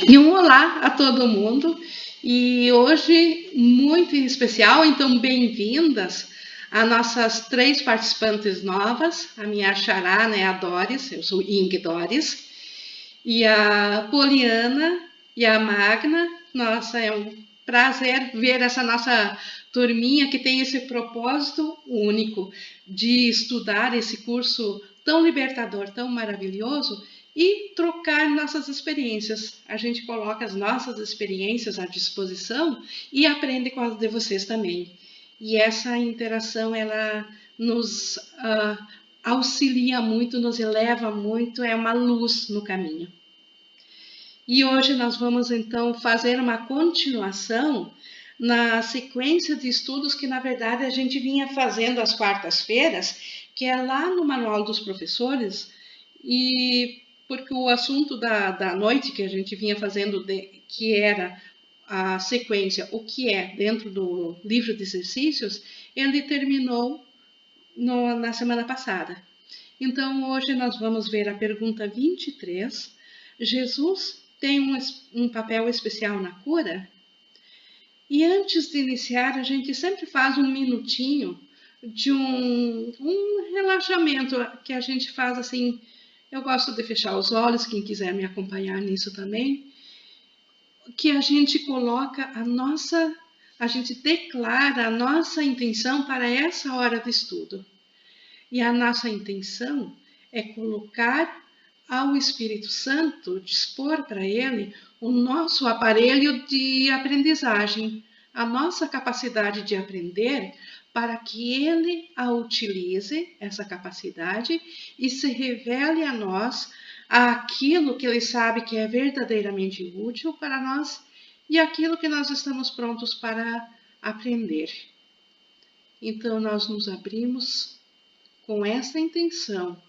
E um olá a todo mundo. E hoje, muito em especial, então bem-vindas a nossas 3 participantes novas. A minha xará, né, a Doris, eu sou Ing Doris, e a Poliana e a Magna. Nossa, é um prazer ver essa nossa turminha que tem esse propósito único de estudar esse curso tão libertador, tão maravilhoso, e trocar nossas experiências. A gente coloca as nossas experiências à disposição e aprende com as de vocês também. E essa interação, ela nos auxilia muito, nos eleva muito, é uma luz no caminho. E hoje nós vamos então fazer uma continuação na sequência de estudos que, na verdade, a gente vinha fazendo às quartas-feiras, que é lá no Manual dos Professores, e porque o assunto da noite que a gente vinha fazendo, que era a sequência, o que é dentro do livro de exercícios, ele terminou na semana passada. Então, hoje nós vamos ver a pergunta 23. Jesus tem um papel especial na cura? E antes de iniciar, a gente sempre faz um minutinho de um relaxamento que a gente faz assim. Eu gosto de fechar os olhos, quem quiser me acompanhar nisso também, que a gente coloca a gente declara a nossa intenção para essa hora de estudo. E a nossa intenção é colocar ao Espírito Santo, dispor para ele o nosso aparelho de aprendizagem, a nossa capacidade de aprender, para que ele a utilize, essa capacidade, e se revele a nós aquilo que ele sabe que é verdadeiramente útil para nós e aquilo que nós estamos prontos para aprender. Então, nós nos abrimos com essa intenção.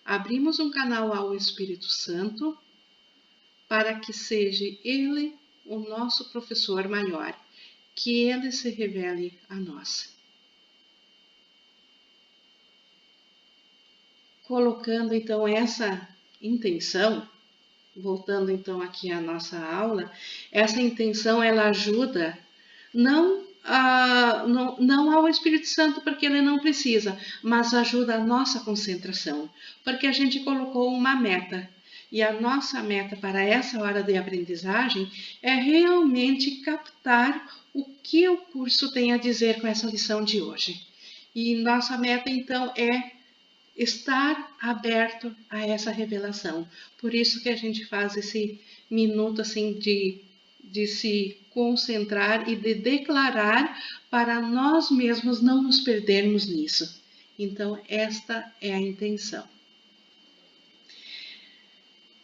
Abrimos um canal ao Espírito Santo para que seja Ele o nosso professor maior, que Ele se revele a nós. Colocando então essa intenção, voltando então aqui à nossa aula, essa intenção ela ajuda não ao Espírito Santo, porque ele não precisa, mas ajuda a nossa concentração, porque a gente colocou uma meta. E a nossa meta para essa hora de aprendizagem é realmente captar o que o curso tem a dizer com essa lição de hoje. E nossa meta, então, é estar aberto a essa revelação. Por isso que a gente faz esse minuto assim de se concentrar e de declarar para nós mesmos não nos perdermos nisso. Então, esta é a intenção.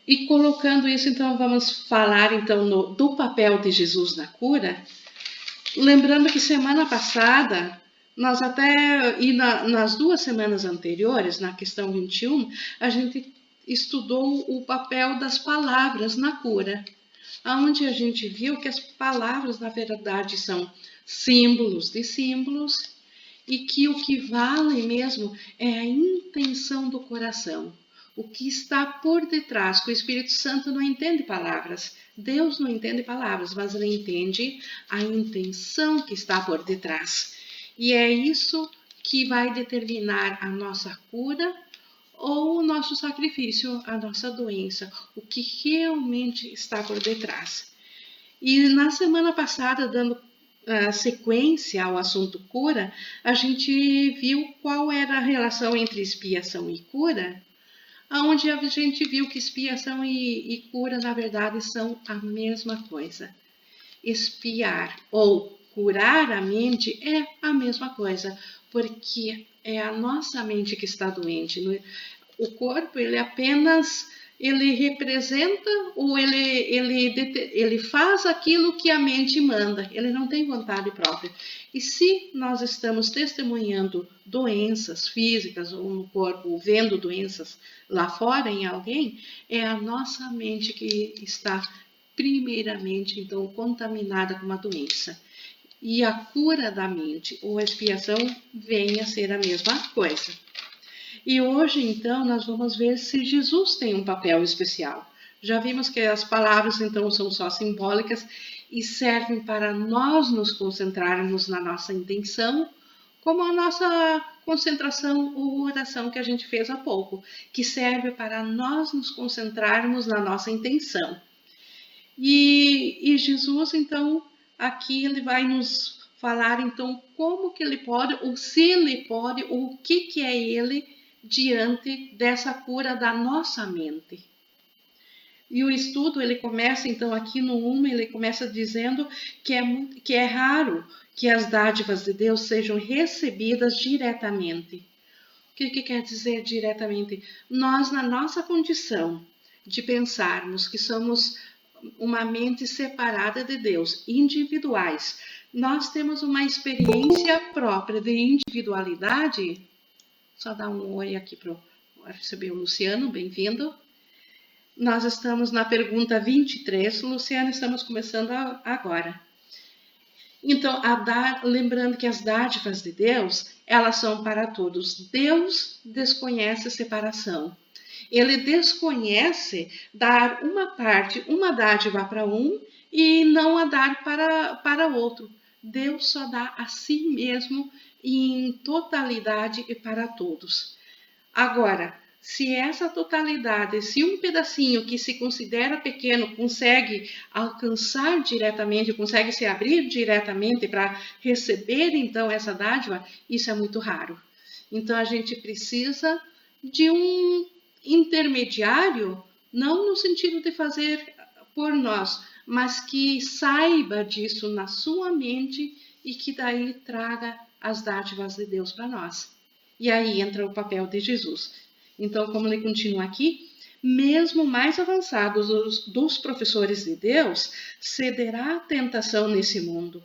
E colocando isso, então, vamos falar então do papel de Jesus na cura. Lembrando que semana passada, nós até, e nas 2 semanas anteriores, na questão 21, a gente estudou o papel das palavras na cura, onde a gente viu que as palavras, na verdade, são símbolos de símbolos e que o que vale mesmo é a intenção do coração, o que está por detrás, que o Espírito Santo não entende palavras, Deus não entende palavras, mas ele entende a intenção que está por detrás. E é isso que vai determinar a nossa cura ou o nosso sacrifício, a nossa doença, o que realmente está por detrás. E na semana passada, dando sequência ao assunto cura, a gente viu qual era a relação entre expiação e cura, onde a gente viu que expiação e cura, na verdade, são a mesma coisa. Expiar ou curar a mente é a mesma coisa, porque é a nossa mente que está doente. O corpo, ele apenas representa ou ele faz aquilo que a mente manda, ele não tem vontade própria. E se nós estamos testemunhando doenças físicas ou no corpo, vendo doenças lá fora em alguém, é a nossa mente que está primeiramente, então, contaminada com uma doença. E a cura da mente ou a expiação vem a ser a mesma coisa. E hoje, então, nós vamos ver se Jesus tem um papel especial. Já vimos que as palavras, então, são só simbólicas e servem para nós nos concentrarmos na nossa intenção, como a nossa concentração ou oração que a gente fez há pouco, que serve para nós nos concentrarmos na nossa intenção. E Jesus, então, aqui ele vai nos falar, então, como que ele pode, ou se ele pode, ou o que é ele diante dessa cura da nossa mente. E o estudo, ele começa, então, aqui no 1, ele começa dizendo que é raro que as dádivas de Deus sejam recebidas diretamente. O que quer dizer diretamente? Nós, na nossa condição de pensarmos que somos uma mente separada de Deus, individuais, nós temos uma experiência própria de individualidade. Só dar um oi aqui para receber o Luciano, bem-vindo. Nós estamos na pergunta 23, Luciano, estamos começando agora. Então, lembrando que as dádivas de Deus, elas são para todos. Deus desconhece separação. Ele desconhece dar uma dádiva para um e não a dar para outro. Deus só dá a si mesmo em totalidade e para todos. Agora, se essa totalidade, se um pedacinho que se considera pequeno consegue alcançar diretamente, consegue se abrir diretamente para receber então essa dádiva, isso é muito raro. Então a gente precisa de um intermediário, não no sentido de fazer por nós, mas que saiba disso na sua mente e que daí traga as dádivas de Deus para nós. E aí entra o papel de Jesus. Então, como ele continua aqui, mesmo mais avançados dos professores de Deus, cederá à tentação nesse mundo.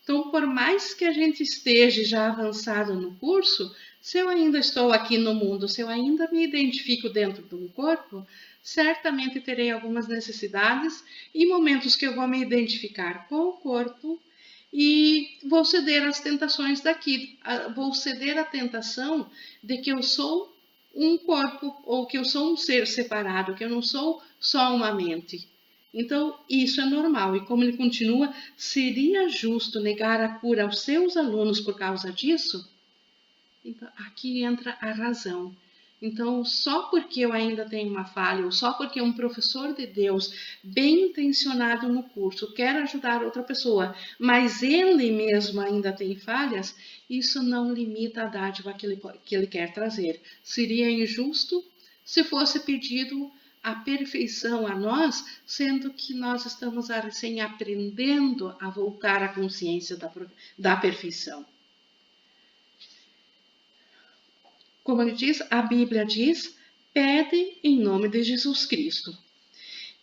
Então, por mais que a gente esteja já avançado no curso, se eu ainda estou aqui no mundo, se eu ainda me identifico dentro de um corpo, certamente terei algumas necessidades e momentos que eu vou me identificar com o corpo e vou ceder às tentações daqui, vou ceder à tentação de que eu sou um corpo ou que eu sou um ser separado, que eu não sou só uma mente. Então, isso é normal. E como ele continua, seria justo negar a cura aos seus alunos por causa disso? Então, aqui entra a razão. Então, só porque eu ainda tenho uma falha, ou só porque um professor de Deus, bem intencionado no curso, quer ajudar outra pessoa, mas ele mesmo ainda tem falhas, isso não limita a dádiva que ele quer trazer. Seria injusto se fosse pedido a perfeição a nós, sendo que nós estamos recém aprendendo a voltar à consciência da perfeição. Como ele diz, a Bíblia diz, pede em nome de Jesus Cristo.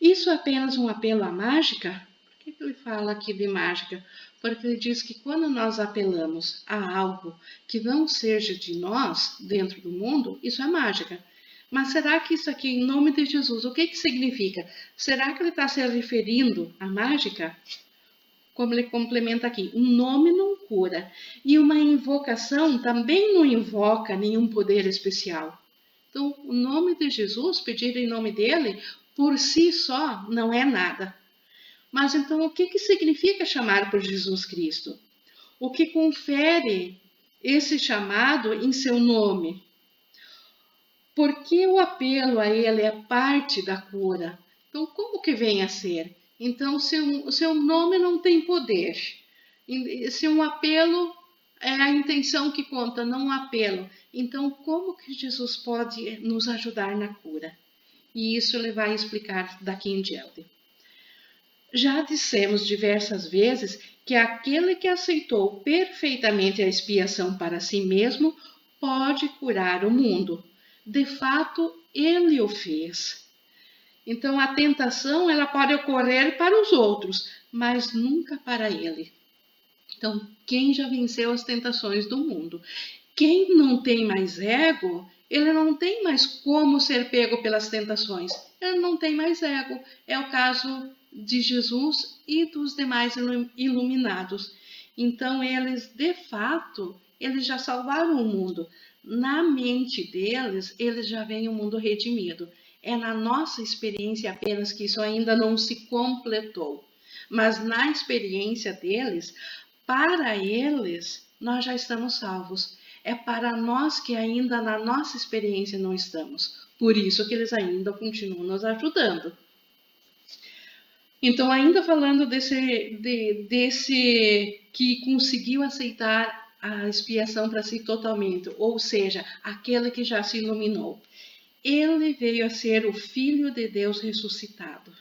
Isso é apenas um apelo à mágica? Por que ele fala aqui de mágica? Porque ele diz que quando nós apelamos a algo que não seja de nós, dentro do mundo, isso é mágica. Mas será que isso aqui, em nome de Jesus, o que significa? Será que ele está se referindo à mágica? Como ele complementa aqui, um nome não cura. E uma invocação também não invoca nenhum poder especial. Então, o nome de Jesus, pedir em nome dele, por si só, não é nada. Mas então, o que significa chamar por Jesus Cristo? O que confere esse chamado em seu nome? Porque o apelo a ele é parte da cura. Então, como que vem a ser? Então, seu nome não tem poder. Se um apelo é a intenção que conta, não um apelo. Então, como que Jesus pode nos ajudar na cura? E isso ele vai explicar daqui em diante. Já dissemos diversas vezes que aquele que aceitou perfeitamente a expiação para si mesmo pode curar o mundo. De fato, ele o fez. Então, a tentação ela pode ocorrer para os outros, mas nunca para ele. Então, quem já venceu as tentações do mundo? Quem não tem mais ego, ele não tem mais como ser pego pelas tentações. Ele não tem mais ego. É o caso de Jesus e dos demais iluminados. Então, eles, de fato, eles já salvaram o mundo. Na mente deles, eles já veem o mundo redimido. É na nossa experiência apenas que isso ainda não se completou. Mas na experiência deles, para eles, nós já estamos salvos. É para nós que ainda na nossa experiência não estamos. Por isso que eles ainda continuam nos ajudando. Então, ainda falando desse que conseguiu aceitar a expiação para si totalmente, ou seja, aquele que já se iluminou. Ele veio a ser o Filho de Deus ressuscitado.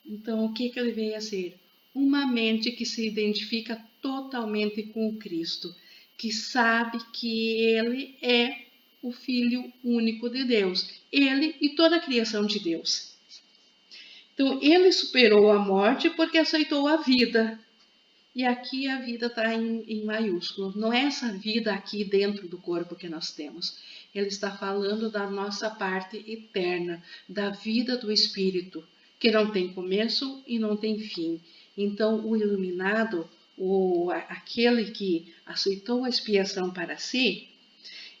Então, o que ele veio a ser? Uma mente que se identifica totalmente com Cristo, que sabe que ele é o Filho único de Deus, ele e toda a criação de Deus. Então, ele superou a morte porque aceitou a vida. E aqui a vida está em maiúsculo. Não é essa vida aqui dentro do corpo que nós temos. Ele está falando da nossa parte eterna, da vida do Espírito, que não tem começo e não tem fim. Então, o iluminado, aquele que aceitou a expiação para si,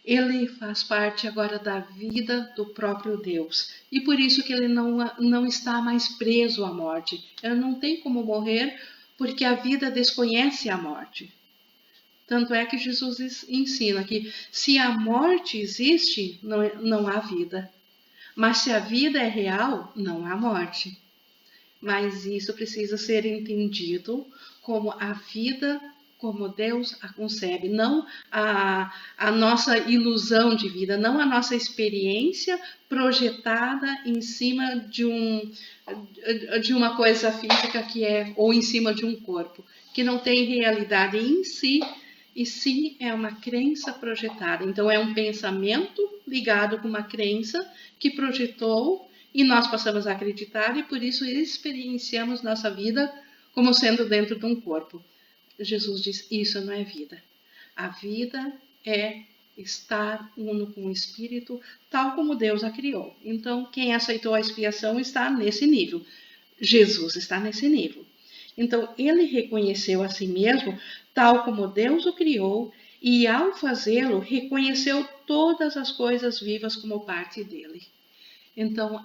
ele faz parte agora da vida do próprio Deus. E por isso que ele não está mais preso à morte. Ele não tem como morrer porque a vida desconhece a morte. Tanto é que Jesus ensina que se a morte existe, não há vida. Mas se a vida é real, não há morte. Mas isso precisa ser entendido como a vida como Deus a concebe, não a nossa ilusão de vida, não a nossa experiência projetada em cima de uma coisa física que é, ou em cima de um corpo, que não tem realidade em si, e sim é uma crença projetada. Então é um pensamento ligado com uma crença que projetou e nós passamos a acreditar e por isso experienciamos nossa vida como sendo dentro de um corpo. Jesus diz, isso não é vida. A vida é estar uno com o Espírito, tal como Deus a criou. Então, quem aceitou a expiação está nesse nível. Jesus está nesse nível. Então, ele reconheceu a si mesmo, tal como Deus o criou, e ao fazê-lo, reconheceu todas as coisas vivas como parte dele. Então,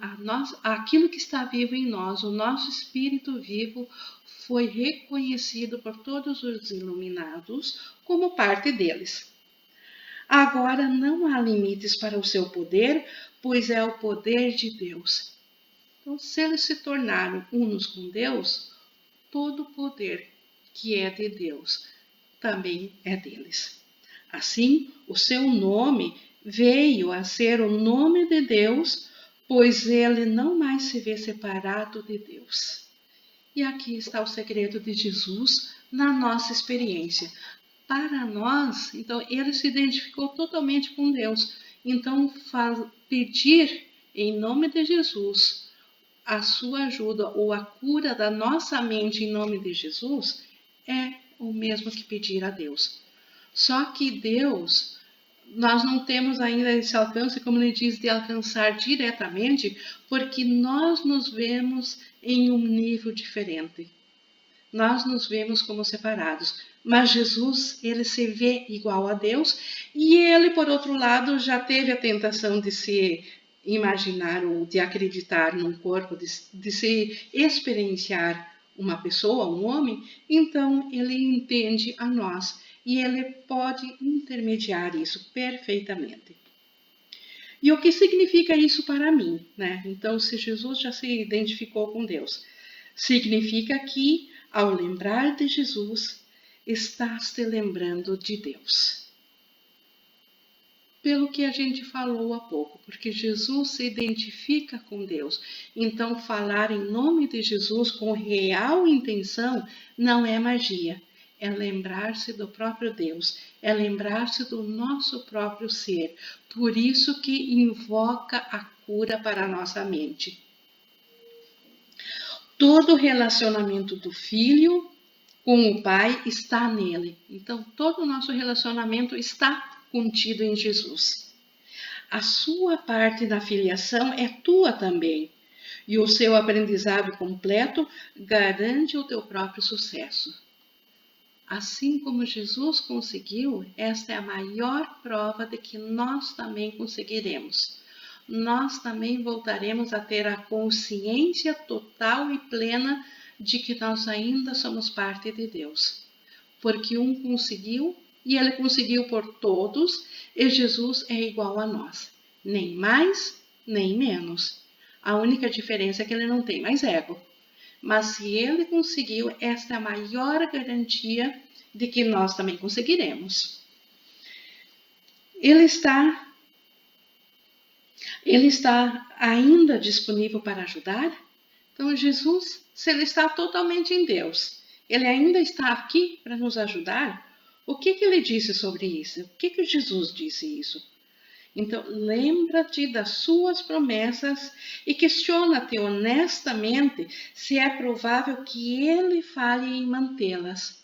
aquilo que está vivo em nós, o nosso espírito vivo, foi reconhecido por todos os iluminados como parte deles. Agora não há limites para o seu poder, pois é o poder de Deus. Então, se eles se tornaram unos com Deus, todo o poder que é de Deus também é deles. Assim, o seu nome veio a ser o nome de Deus, pois ele não mais se vê separado de Deus. E aqui está o segredo de Jesus na nossa experiência. Para nós, então, ele se identificou totalmente com Deus. Então, pedir em nome de Jesus a sua ajuda ou a cura da nossa mente em nome de Jesus é o mesmo que pedir a Deus. Só que Deus, nós não temos ainda esse alcance, como ele diz, de alcançar diretamente, porque nós nos vemos em um nível diferente. Nós nos vemos como separados. Mas Jesus, ele se vê igual a Deus e ele, por outro lado, já teve a tentação de se imaginar ou de acreditar num corpo, de se experienciar uma pessoa, um homem, então ele entende a nós e ele pode intermediar isso perfeitamente. E o que significa isso para mim, né? Então, se Jesus já se identificou com Deus, significa que, ao lembrar de Jesus, estás te lembrando de Deus. Pelo que a gente falou há pouco, porque Jesus se identifica com Deus. Então, falar em nome de Jesus com real intenção não é magia. É lembrar-se do próprio Deus, é lembrar-se do nosso próprio ser. Por isso que invoca a cura para a nossa mente. Todo relacionamento do filho com o pai está nele. Então, todo o nosso relacionamento está contido em Jesus. A sua parte da filiação é tua também. E o seu aprendizado completo garante o teu próprio sucesso. Assim como Jesus conseguiu, esta é a maior prova de que nós também conseguiremos. nós também voltaremos a ter a consciência total e plena de que nós ainda somos parte de Deus. Porque um conseguiu, e ele conseguiu por todos, e Jesus é igual a nós. Nem mais, nem menos. A única diferença é que ele não tem mais ego. Mas se ele conseguiu, esta é a maior garantia de que nós também conseguiremos. Ele está ainda disponível para ajudar? Então, Jesus, se ele está totalmente em Deus, ele ainda está aqui para nos ajudar? O que ele disse sobre isso? O que Jesus disse isso? Então, lembra-te das suas promessas e questiona-te honestamente se é provável que ele falhe em mantê-las.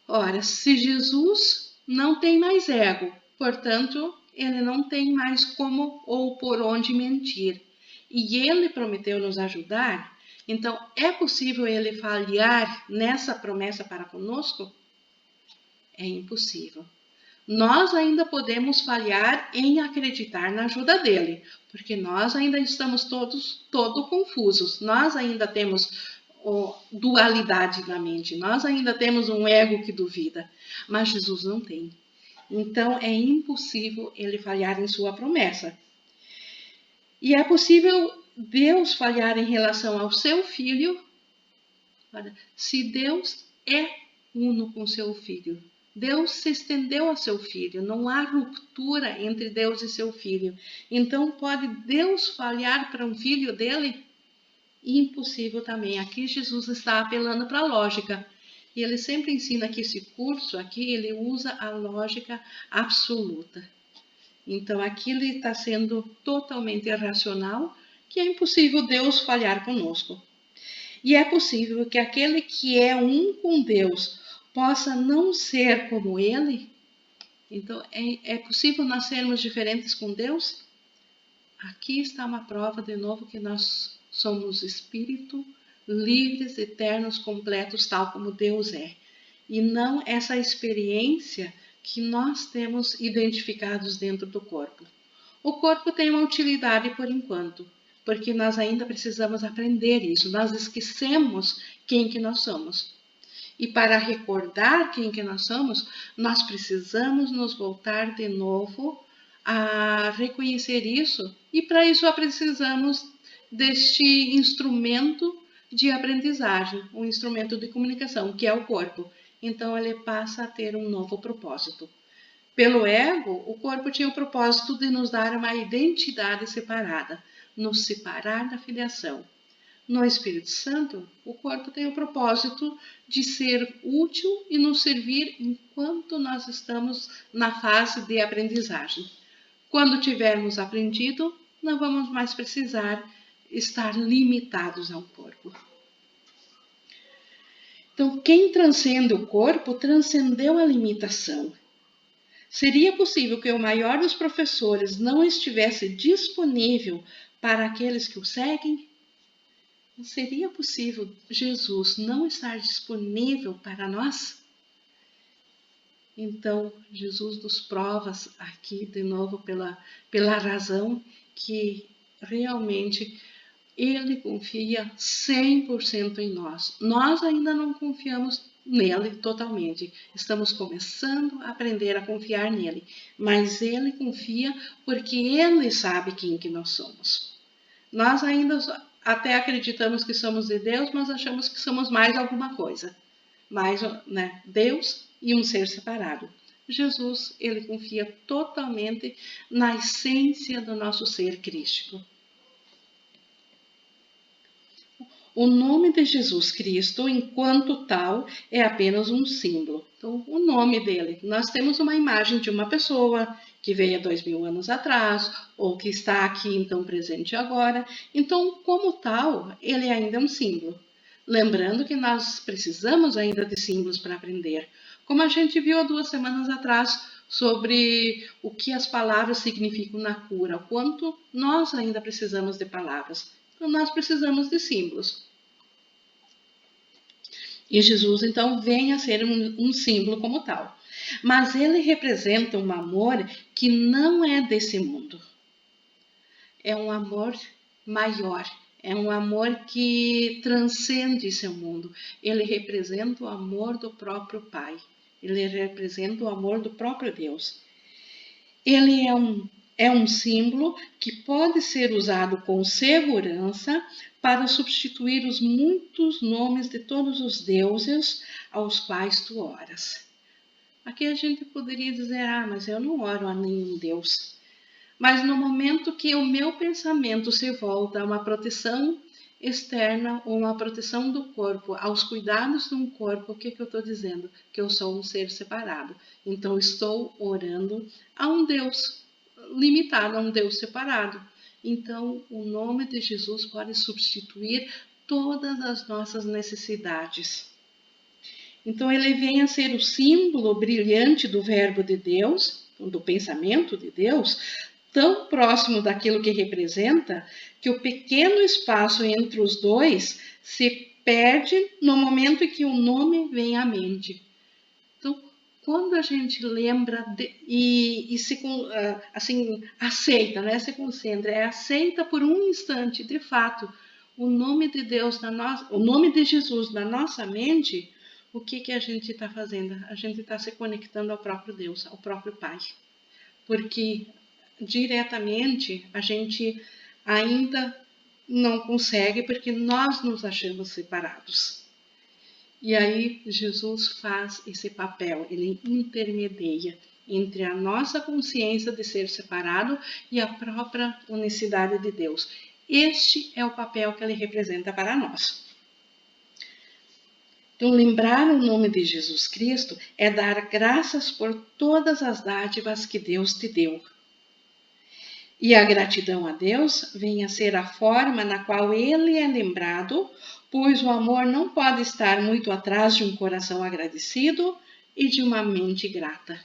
Ora, se Jesus não tem mais ego, portanto, ele não tem mais como ou por onde mentir, e ele prometeu nos ajudar, então é possível ele falhar nessa promessa para conosco? É impossível. Nós ainda podemos falhar em acreditar na ajuda dele, porque nós ainda estamos todos confusos, nós ainda temos dualidade na mente, nós ainda temos um ego que duvida, mas Jesus não tem. Então é impossível ele falhar em sua promessa. E é possível Deus falhar em relação ao seu filho? Se Deus é uno com seu filho, Deus se estendeu a seu filho, não há ruptura entre Deus e seu filho. Então, pode Deus falhar para um filho dele? Impossível também. Aqui Jesus está apelando para a lógica. E ele sempre ensina que esse curso aqui, ele usa a lógica absoluta. Então, aqui ele está sendo totalmente irracional, que é impossível Deus falhar conosco. E é possível que aquele que é um com Deus possa não ser como ele? Então, é possível nós sermos diferentes com Deus? Aqui está uma prova de novo que nós somos espírito, livres, eternos, completos, tal como Deus é. E não essa experiência que nós temos identificados dentro do corpo. O corpo tem uma utilidade por enquanto, porque nós ainda precisamos aprender isso. Nós esquecemos quem que nós somos. E para recordar quem que nós somos, nós precisamos nos voltar de novo a reconhecer isso. E para isso precisamos deste instrumento de aprendizagem, um instrumento de comunicação, que é o corpo. Então ele passa a ter um novo propósito. Pelo ego, o corpo tinha o propósito de nos dar uma identidade separada, nos separar da filiação. No Espírito Santo, o corpo tem o propósito de ser útil e nos servir enquanto nós estamos na fase de aprendizagem. Quando tivermos aprendido, não vamos mais precisar estar limitados ao corpo. Então, quem transcende o corpo transcendeu a limitação. Seria possível que o maior dos professores não estivesse disponível para aqueles que o seguem? Seria possível Jesus não estar disponível para nós? Então, Jesus nos prova aqui de novo pela razão que realmente ele confia 100% em nós. Nós ainda não confiamos nele totalmente. Estamos começando a aprender a confiar nele. Mas ele confia porque ele sabe quem que nós somos. Nós ainda até acreditamos que somos de Deus, mas achamos que somos mais alguma coisa. Mais, Deus e um ser separado. Jesus, ele confia totalmente na essência do nosso ser crístico. O nome de Jesus Cristo, enquanto tal, é apenas um símbolo. Então, o nome dele. Nós temos uma imagem de uma pessoa que veio há 2000 anos atrás, ou que está aqui, então, presente agora. Então, como tal, ele ainda é um símbolo. Lembrando que nós precisamos ainda de símbolos para aprender. Como a gente viu há 2 semanas atrás, sobre o que as palavras significam na cura, o quanto nós ainda precisamos de palavras. Então, nós precisamos de símbolos. E Jesus, então, vem a ser um símbolo como tal. Mas ele representa um amor que não é desse mundo. é um amor maior, é um amor que transcende seu mundo. Ele representa o amor do próprio Pai, ele representa o amor do próprio Deus. Ele é um símbolo que pode ser usado com segurança para substituir os muitos nomes de todos os deuses aos quais tu oras. Aqui a gente poderia dizer, mas eu não oro a nenhum Deus. Mas no momento que o meu pensamento se volta a uma proteção externa ou uma proteção do corpo, aos cuidados de um corpo, o que eu estou dizendo? Que eu sou um ser separado. Então estou orando a um Deus limitado, a um Deus separado. Então o nome de Jesus pode substituir todas as nossas necessidades. Então ele vem a ser o símbolo brilhante do verbo de Deus, do pensamento de Deus, tão próximo daquilo que representa, que o pequeno espaço entre os dois se perde no momento em que o nome vem à mente. Então, quando a gente lembra e se assim aceita, né, se concentra, aceita por um instante, de fato, o nome de Deus o nome de Jesus na nossa mente, o que a gente está fazendo? A gente está se conectando ao próprio Deus, ao próprio Pai. Porque diretamente a gente ainda não consegue, porque nós nos achamos separados. E aí Jesus faz esse papel, ele intermedia entre a nossa consciência de ser separado e a própria unicidade de Deus. Este é o papel que ele representa para nós. Então, lembrar o nome de Jesus Cristo é dar graças por todas as dádivas que Deus te deu. E a gratidão a Deus vem a ser a forma na qual Ele é lembrado, pois o amor não pode estar muito atrás de um coração agradecido e de uma mente grata.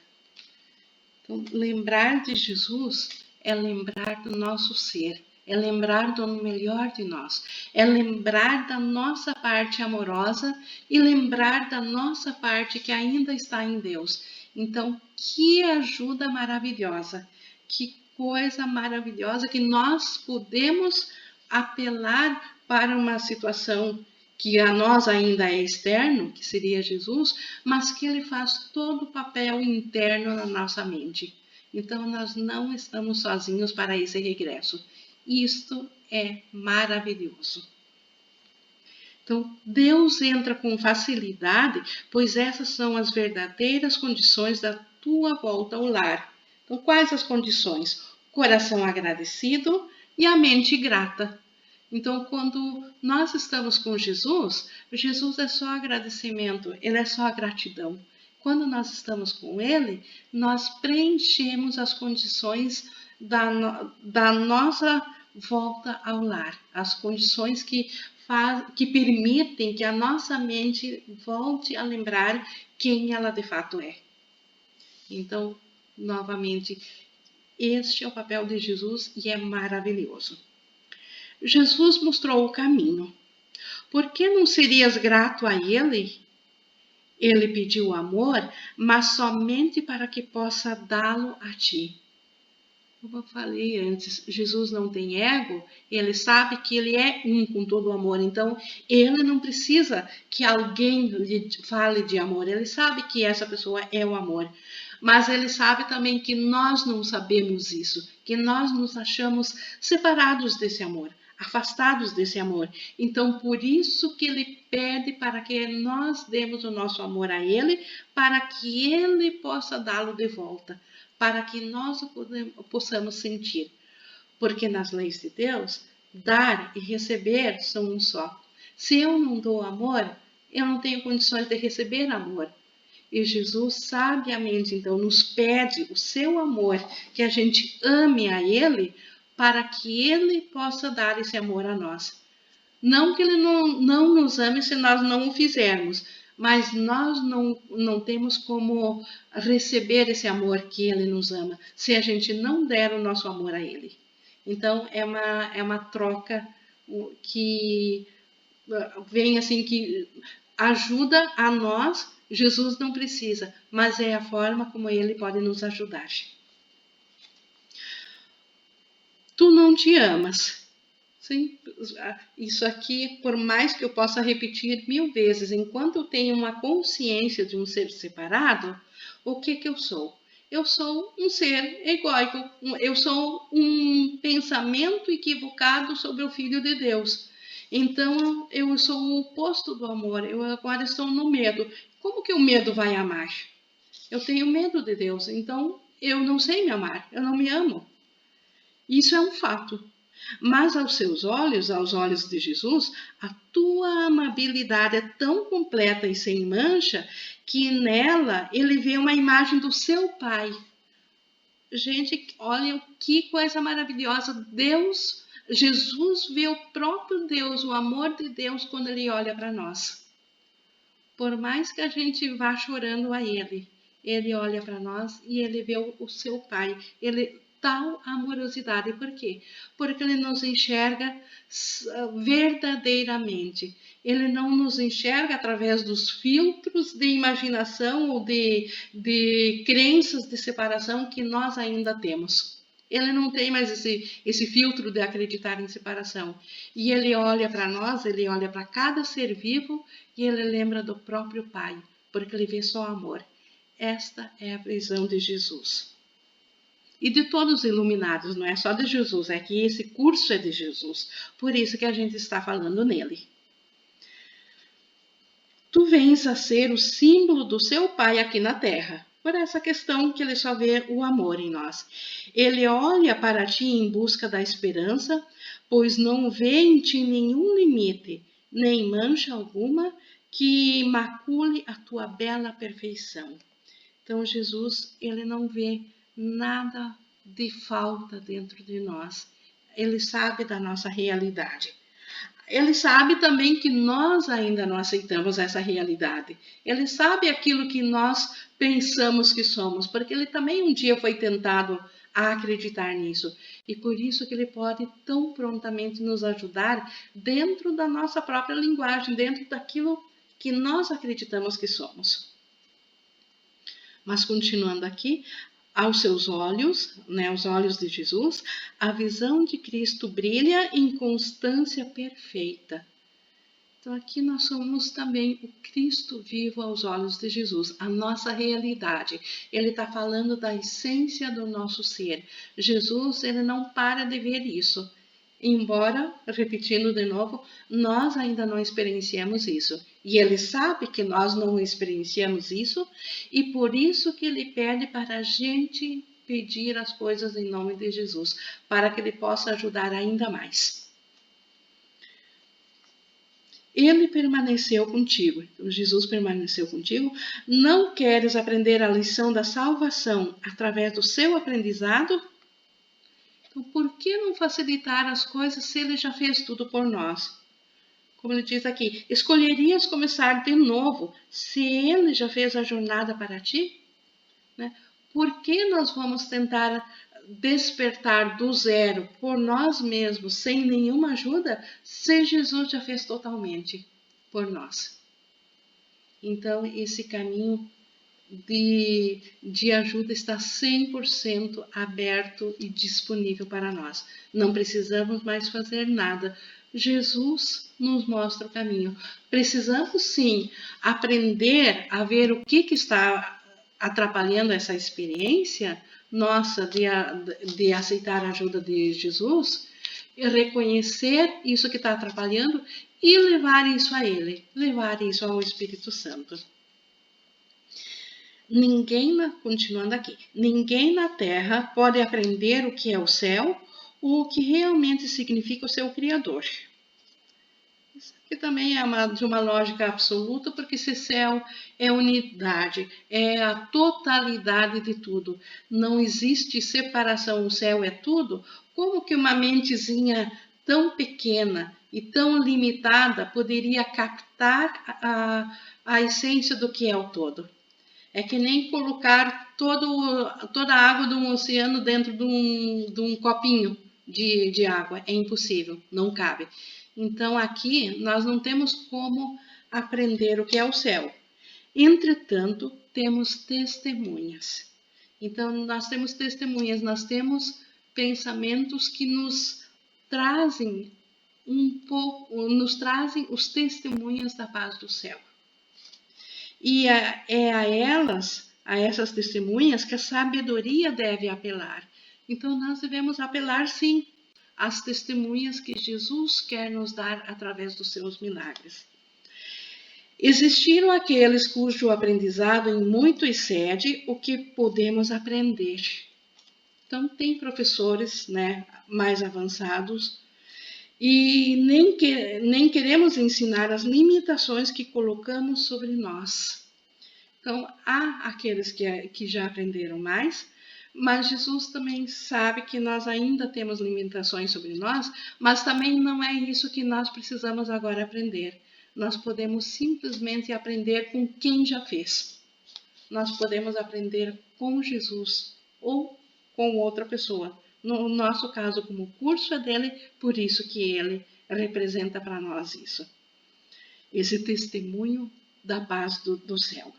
Então, lembrar de Jesus é lembrar do nosso ser. É lembrar do melhor de nós, é lembrar da nossa parte amorosa e lembrar da nossa parte que ainda está em Deus. Então, que ajuda maravilhosa, que coisa maravilhosa que nós podemos apelar para uma situação que a nós ainda é externo, que seria Jesus, mas que ele faz todo o papel interno na nossa mente. Então, nós não estamos sozinhos para esse regresso. Isto é maravilhoso. Então, Deus entra com facilidade, pois essas são as verdadeiras condições da tua volta ao lar. Então, quais as condições? Coração agradecido e a mente grata. Então, quando nós estamos com Jesus, Jesus é só agradecimento, ele é só gratidão. Quando nós estamos com ele, nós preenchemos as condições da nossa volta ao lar, as condições que permitem que a nossa mente volte a lembrar quem ela de fato é. Então, novamente, este é o papel de Jesus e é maravilhoso. Jesus mostrou o caminho. Por que não serias grato a Ele? Ele pediu amor, mas somente para que possa dá-lo a ti. Como eu falei antes, Jesus não tem ego, ele sabe que ele é um com todo o amor, então ele não precisa que alguém lhe fale de amor, ele sabe que essa pessoa é o amor, mas ele sabe também que nós não sabemos isso, que nós nos achamos separados desse amor, afastados desse amor. Então, por isso que ele pede para que nós demos o nosso amor a ele, para que ele possa dá-lo de volta, para que nós o possamos sentir. Porque nas leis de Deus, dar e receber são um só. Se eu não dou amor, eu não tenho condições de receber amor. E Jesus sabiamente, então, nos pede o seu amor, que a gente ame a Ele, para que Ele possa dar esse amor a nós. Não que Ele não nos ame se nós não o fizermos, mas nós não temos como receber esse amor que Ele nos ama, se a gente não der o nosso amor a Ele. Então, é uma troca que vem assim, que ajuda a nós. Jesus não precisa, mas é a forma como Ele pode nos ajudar. tu não te amas. Sim, isso aqui, por mais que eu possa repetir 1000 vezes, enquanto eu tenho uma consciência de um ser separado, o que eu sou? Eu sou um ser egóico, eu sou um pensamento equivocado sobre o Filho de Deus. Então, eu sou o oposto do amor, eu agora estou no medo. Como que o medo vai amar? Eu tenho medo de Deus, então eu não sei me amar, eu não me amo. Isso é um fato. Mas aos seus olhos, aos olhos de Jesus, a tua amabilidade é tão completa e sem mancha que nela ele vê uma imagem do seu Pai. Gente, olha que coisa maravilhosa. Deus, Jesus vê o próprio Deus, o amor de Deus quando ele olha para nós. Por mais que a gente vá chorando a ele olha para nós e ele vê o seu Pai. Ele tal amorosidade. Por quê? Porque ele nos enxerga verdadeiramente. Ele não nos enxerga através dos filtros de imaginação ou de crenças de separação que nós ainda temos. Ele não tem mais esse filtro de acreditar em separação. E ele olha para nós, ele olha para cada ser vivo e ele lembra do próprio Pai, porque ele vê só amor. Esta é a visão de Jesus. E de todos os iluminados, não é só de Jesus, é que esse curso é de Jesus. Por isso que a gente está falando nele. Tu vens a ser o símbolo do seu Pai aqui na Terra. Por essa questão que ele só vê o amor em nós. Ele olha para ti em busca da esperança, pois não vê em ti nenhum limite, nem mancha alguma que macule a tua bela perfeição. Então Jesus, ele não vê nada de falta dentro de nós. Ele sabe da nossa realidade. Ele sabe também que nós ainda não aceitamos essa realidade. Ele sabe aquilo que nós pensamos que somos, porque ele também um dia foi tentado a acreditar nisso. E por isso que ele pode tão prontamente nos ajudar dentro da nossa própria linguagem, dentro daquilo que nós acreditamos que somos. Mas continuando aqui, aos seus olhos, né, os olhos de Jesus, a visão de Cristo brilha em constância perfeita. Então aqui nós somos também o Cristo vivo aos olhos de Jesus, a nossa realidade. Ele está falando da essência do nosso ser. Jesus, ele não para de ver isso. Embora, repetindo de novo, nós ainda não experienciamos isso. E ele sabe que nós não experienciamos isso, e por isso que ele pede para a gente pedir as coisas em nome de Jesus, para que ele possa ajudar ainda mais. Ele permaneceu contigo. Então, Jesus permaneceu contigo. Não queres aprender a lição da salvação através do seu aprendizado? Então, por que não facilitar as coisas se ele já fez tudo por nós? Como ele diz aqui, escolherias começar de novo se ele já fez a jornada para ti? Né? Por que nós vamos tentar despertar do zero por nós mesmos, sem nenhuma ajuda, se Jesus já fez totalmente por nós? Então, esse caminho de ajuda está 100% aberto e disponível para nós. Não precisamos mais fazer nada. Jesus nos mostra o caminho. Precisamos sim aprender a ver o que está atrapalhando essa experiência nossa de aceitar a ajuda de Jesus, reconhecer isso que está atrapalhando e levar isso a Ele, levar isso ao Espírito Santo. Continuando aqui, ninguém na Terra pode aprender o que é o céu ou o que realmente significa o seu Criador. Isso aqui também é de uma lógica absoluta, porque esse céu é unidade, é a totalidade de tudo. Não existe separação, o céu é tudo. Como que uma mentezinha tão pequena e tão limitada poderia captar a essência do que é o todo? É que nem colocar toda a água de um oceano dentro de um copinho de água. É impossível, não cabe. Então, aqui, nós não temos como aprender o que é o céu. Entretanto, temos testemunhas. Então, nós temos testemunhas, nós temos pensamentos que nos trazem os testemunhos da paz do céu. E é a essas testemunhas que a sabedoria deve apelar. Então, nós devemos apelar, sim, às testemunhas que Jesus quer nos dar através dos seus milagres. Existiram aqueles cujo aprendizado em muito excede o que podemos aprender. Então, tem professores, né, mais avançados, e nem queremos ensinar as limitações que colocamos sobre nós. Então, há aqueles que já aprenderam mais, mas Jesus também sabe que nós ainda temos limitações sobre nós, mas também não é isso que nós precisamos agora aprender. Nós podemos simplesmente aprender com quem já fez. Nós podemos aprender com Jesus ou com outra pessoa. No nosso caso, como o curso é dele, por isso que ele representa para nós isso. Esse testemunho da paz do céu.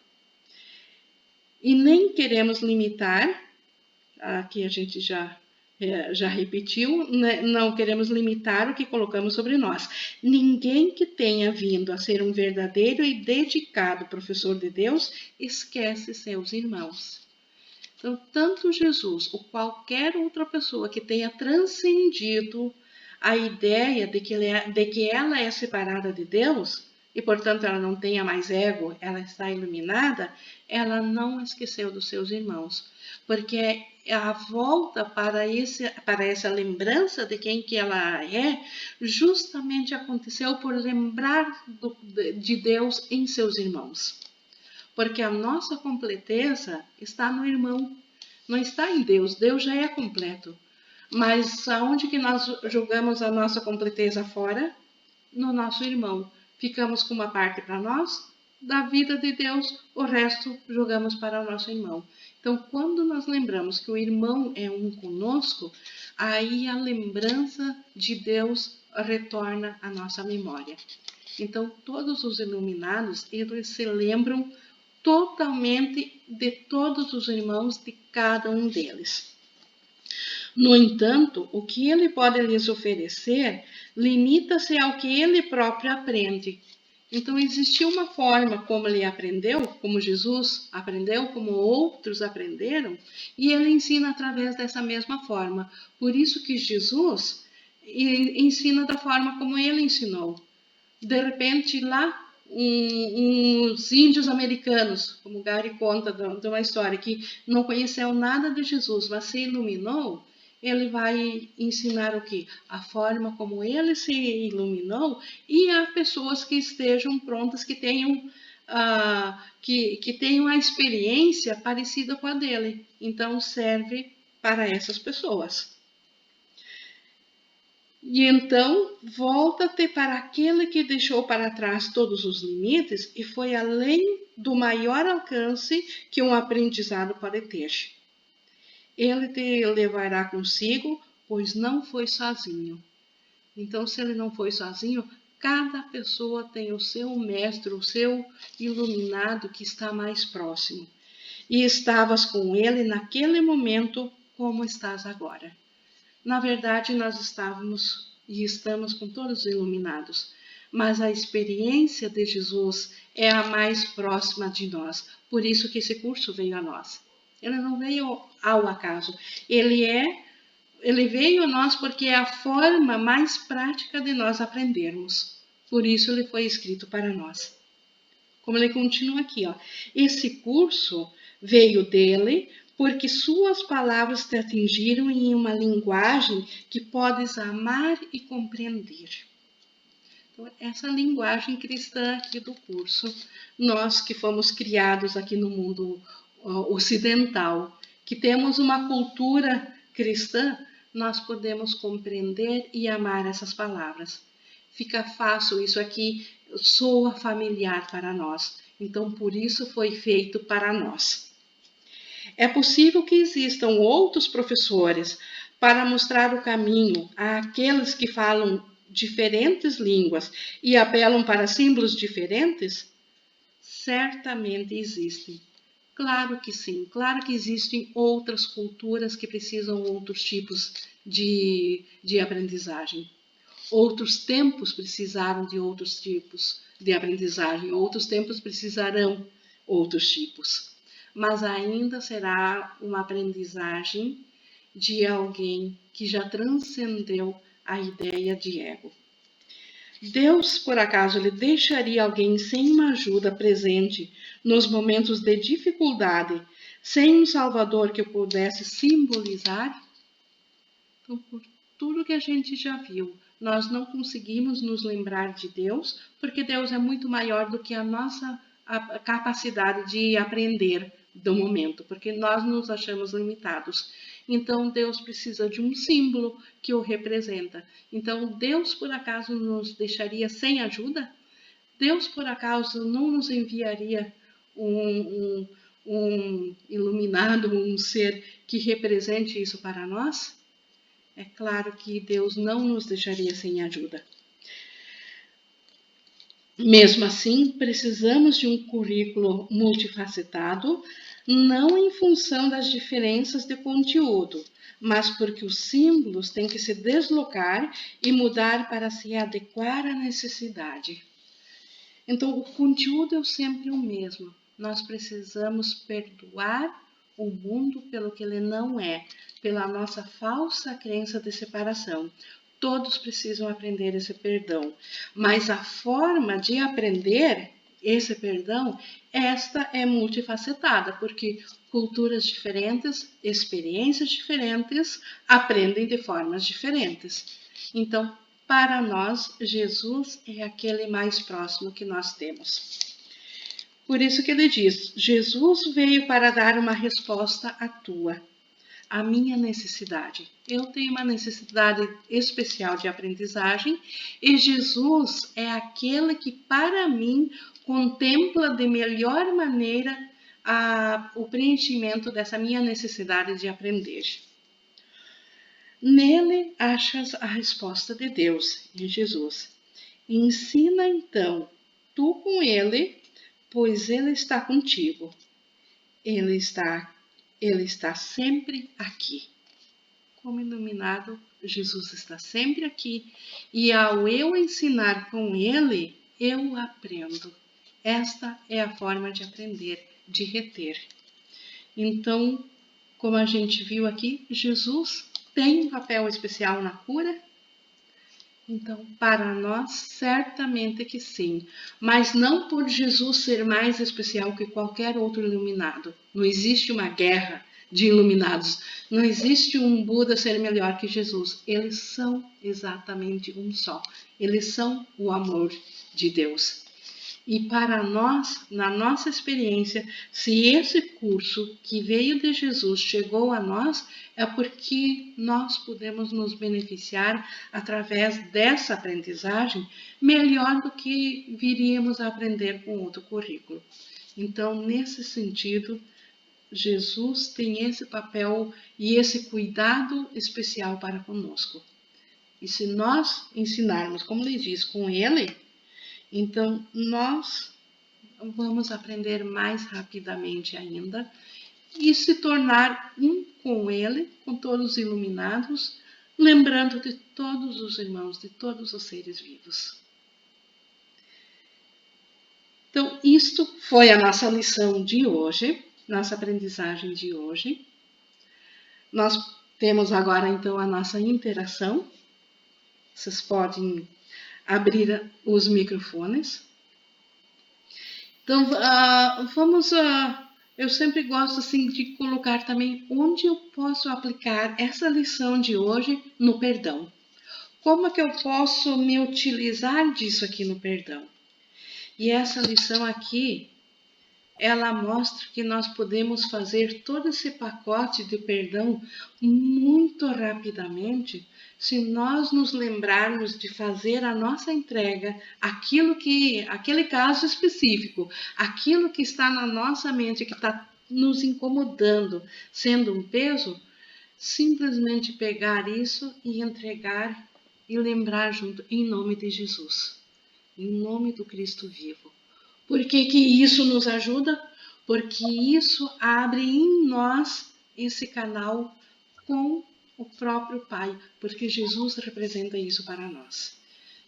E nem queremos limitar, aqui a gente já repetiu, né? Não queremos limitar o que colocamos sobre nós. Ninguém que tenha vindo a ser um verdadeiro e dedicado professor de Deus esquece seus irmãos. Então, tanto Jesus ou qualquer outra pessoa que tenha transcendido a ideia de que ela é separada de Deus, e portanto ela não tenha mais ego, ela está iluminada, ela não esqueceu dos seus irmãos. Porque a volta para essa lembrança de quem que ela é, justamente aconteceu por lembrar de Deus em seus irmãos. Porque a nossa completeza está no irmão, não está em Deus. Deus já é completo. Mas aonde que nós jogamos a nossa completeza fora? No nosso irmão. Ficamos com uma parte para nós, da vida de Deus, o resto jogamos para o nosso irmão. Então, quando nós lembramos que o irmão é um conosco, aí a lembrança de Deus retorna à nossa memória. Então, todos os iluminados, eles se lembram totalmente de todos os irmãos, de cada um deles. No entanto, o que ele pode lhes oferecer limita-se ao que ele próprio aprende. Então, existiu uma forma como ele aprendeu, como Jesus aprendeu, como outros aprenderam, e ele ensina através dessa mesma forma. Por isso que Jesus ensina da forma como ele ensinou. De repente, lá, uns índios americanos, como Gary conta de uma história, que não conheceu nada de Jesus, mas se iluminou, ele vai ensinar o quê? A forma como ele se iluminou, e há pessoas que estejam prontas, que tenham a experiência parecida com a dele. Então, serve para essas pessoas. E então, volta-te para aquele que deixou para trás todos os limites e foi além do maior alcance que um aprendizado pode ter. Ele te levará consigo, pois não foi sozinho. Então, se ele não foi sozinho, cada pessoa tem o seu mestre, o seu iluminado que está mais próximo. E estavas com ele naquele momento como estás agora. Na verdade, nós estávamos e estamos com todos iluminados, mas a experiência de Jesus é a mais próxima de nós. Por isso que esse curso veio a nós. Ele não veio ao acaso. Ele veio a nós porque é a forma mais prática de nós aprendermos. Por isso ele foi escrito para nós. Como ele continua aqui, ó. Esse curso veio dele porque suas palavras te atingiram em uma linguagem que podes amar e compreender. Então, essa linguagem cristã aqui do curso, nós que fomos criados aqui no mundo ocidental, que temos uma cultura cristã, nós podemos compreender e amar essas palavras. Fica fácil, isso aqui soa familiar para nós. Então, por isso foi feito para nós. É possível que existam outros professores para mostrar o caminho àqueles que falam diferentes línguas e apelam para símbolos diferentes? Certamente existem. Claro que sim, claro que existem outras culturas que precisam de outros tipos de aprendizagem. Outros tempos precisaram de outros tipos de aprendizagem, outros tempos precisarão outros tipos. Mas ainda será uma aprendizagem de alguém que já transcendeu a ideia de ego. Deus, por acaso, ele deixaria alguém sem uma ajuda presente nos momentos de dificuldade, sem um Salvador que o pudesse simbolizar? Então, por tudo que a gente já viu, nós não conseguimos nos lembrar de Deus, porque Deus é muito maior do que a nossa capacidade de aprender do momento, porque nós nos achamos limitados. Então, Deus precisa de um símbolo que o representa. Então, Deus, por acaso, nos deixaria sem ajuda? Deus, por acaso, não nos enviaria um iluminado, um ser que represente isso para nós? É claro que Deus não nos deixaria sem ajuda. Mesmo assim, precisamos de um currículo multifacetado, não em função das diferenças de conteúdo, mas porque os símbolos têm que se deslocar e mudar para se adequar à necessidade. Então, o conteúdo é sempre o mesmo. Nós precisamos perdoar o mundo pelo que ele não é, pela nossa falsa crença de separação. Todos precisam aprender esse perdão, mas a forma de aprender esse perdão, esta é multifacetada, porque culturas diferentes, experiências diferentes, aprendem de formas diferentes. Então, para nós, Jesus é aquele mais próximo que nós temos. Por isso que ele diz, Jesus veio para dar uma resposta à tua, à minha necessidade. Eu tenho uma necessidade especial de aprendizagem e Jesus é aquele que, para mim, contempla de melhor maneira o preenchimento dessa minha necessidade de aprender. Nele achas a resposta de Deus, em Jesus. Ensina então tu com ele, pois ele está contigo. Ele está sempre aqui. Como iluminado, Jesus está sempre aqui. E ao eu ensinar com ele, eu aprendo. Esta é a forma de aprender, de reter. Então, como a gente viu aqui, Jesus tem um papel especial na cura? Então, para nós, certamente que sim. Mas não por Jesus ser mais especial que qualquer outro iluminado. Não existe uma guerra de iluminados. Não existe um Buda ser melhor que Jesus. Eles são exatamente um só. Eles são o amor de Deus. E para nós, na nossa experiência, se esse curso que veio de Jesus chegou a nós, é porque nós podemos nos beneficiar através dessa aprendizagem melhor do que viríamos a aprender com outro currículo. Então, nesse sentido, Jesus tem esse papel e esse cuidado especial para conosco. E se nós ensinarmos, como ele diz, com ele, então nós vamos aprender mais rapidamente ainda e se tornar um com ele, com todos os iluminados, lembrando de todos os irmãos, de todos os seres vivos. Então, isto foi a nossa lição de hoje, nossa aprendizagem de hoje. Nós temos agora, então, a nossa interação. Vocês podem abrir os microfones. Então, eu sempre gosto assim, de colocar também onde eu posso aplicar essa lição de hoje no perdão. Como é que eu posso me utilizar disso aqui no perdão? E essa lição aqui, ela mostra que nós podemos fazer todo esse pacote de perdão muito rapidamente se nós nos lembrarmos de fazer a nossa entrega, aquele caso específico, aquilo que está na nossa mente, que está nos incomodando, sendo um peso, simplesmente pegar isso e entregar e lembrar junto, em nome de Jesus, em nome do Cristo vivo. Por que isso nos ajuda? porque isso abre em nós esse canal com o próprio Pai, porque Jesus representa isso para nós.